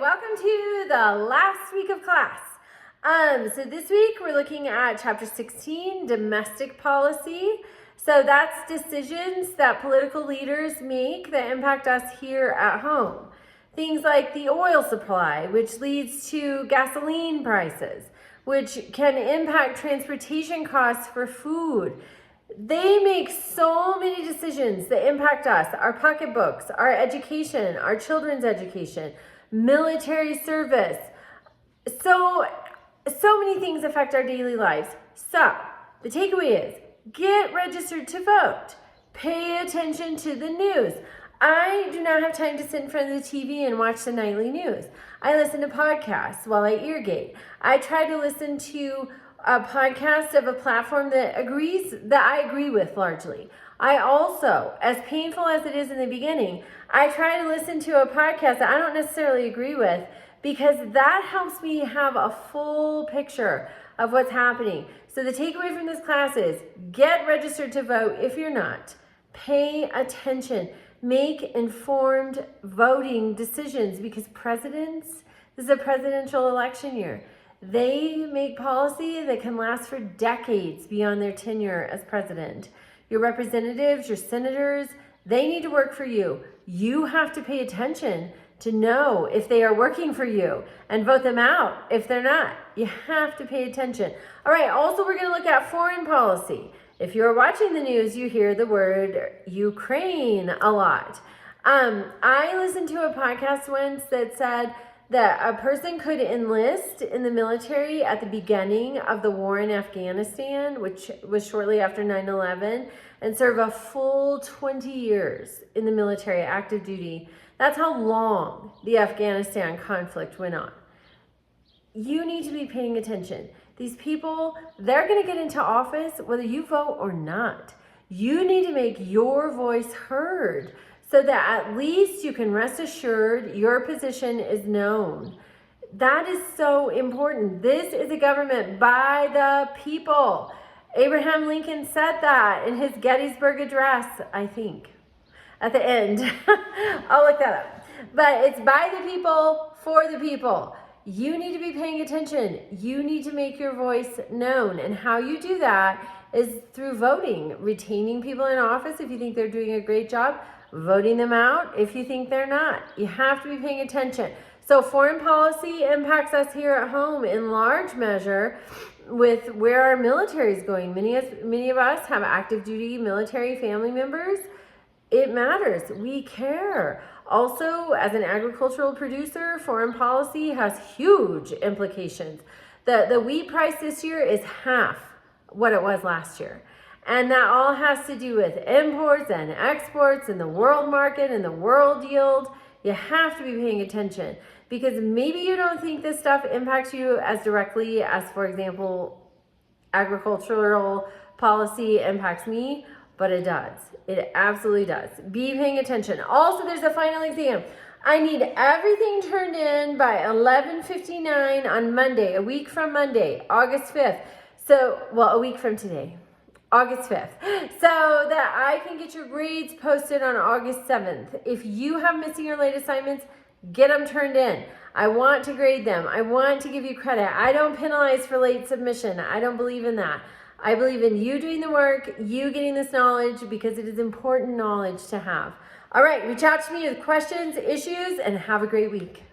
welcome to the last week of class. So this week we're looking at chapter 16, domestic policy. So that's decisions that political leaders make that impact us here at home. Things like the oil supply, which leads to gasoline prices, which can impact transportation costs for food. They make so many decisions that impact us, our pocketbooks, our education, our children's education, military service. So many things affect our daily lives. So the takeaway is get registered to vote. Pay attention to the news. I do not have time to sit in front of the TV and watch the nightly news. I listen to podcasts while I irrigate. I try to listen to a podcast of a platform that I agree with largely. I also, as painful as it is in the beginning, I try to listen to a podcast that I don't necessarily agree with because that helps me have a full picture of what's happening. So the takeaway from this class is get registered to vote if you're not. Pay attention. Make informed voting decisions because this is a presidential election year. They make policy that can last for decades beyond their tenure as president. Your representatives, your senators, they need to work for you. You have to pay attention to know if they are working for you and vote them out if they're not. You have to pay attention. All right, also we're going to look at foreign policy. If you're watching the news, you hear the word Ukraine a lot. I listened to a podcast once that said that a person could enlist in the military at the beginning of the war in Afghanistan, which was shortly after 9/11, and serve a full 20 years in the military, active duty. That's how long the Afghanistan conflict went on. You need to be paying attention. These people, they're going to get into office whether you vote or not. You need to make your voice heard so that at least you can rest assured your position is known. That is so important. This is a government by the people. Abraham Lincoln said that in his Gettysburg Address, I think, at the end. I'll look that up. But it's by the people, for the people. You need to be paying attention. You need to make your voice known. And how you do that is through voting, retaining people in office if you think they're doing a great job, voting them out if you think they're not. You have to be paying attention. So foreign policy impacts us here at home in large measure with where our military is going. Many of us have active duty military family members. It matters. We care. Also, as an agricultural producer, foreign policy has huge implications. The wheat price this year is half what it was last year. And that all has to do with imports and exports and the world market and the world yield. You have to be paying attention because maybe you don't think this stuff impacts you as directly as, for example, agricultural policy impacts me, but it does. It absolutely does. Be paying attention. Also, there's a final exam. I need everything turned in by 11:59 on Monday, a week from Monday, August 5th. A week from today. August 5th, so that I can get your grades posted on August 7th. If you have missing or late assignments, get them turned in. I want to grade them. I want to give you credit. I don't penalize for late submission. I don't believe in that. I believe in you doing the work, you getting this knowledge because it is important knowledge to have. All right, reach out to me with questions, issues, and have a great week.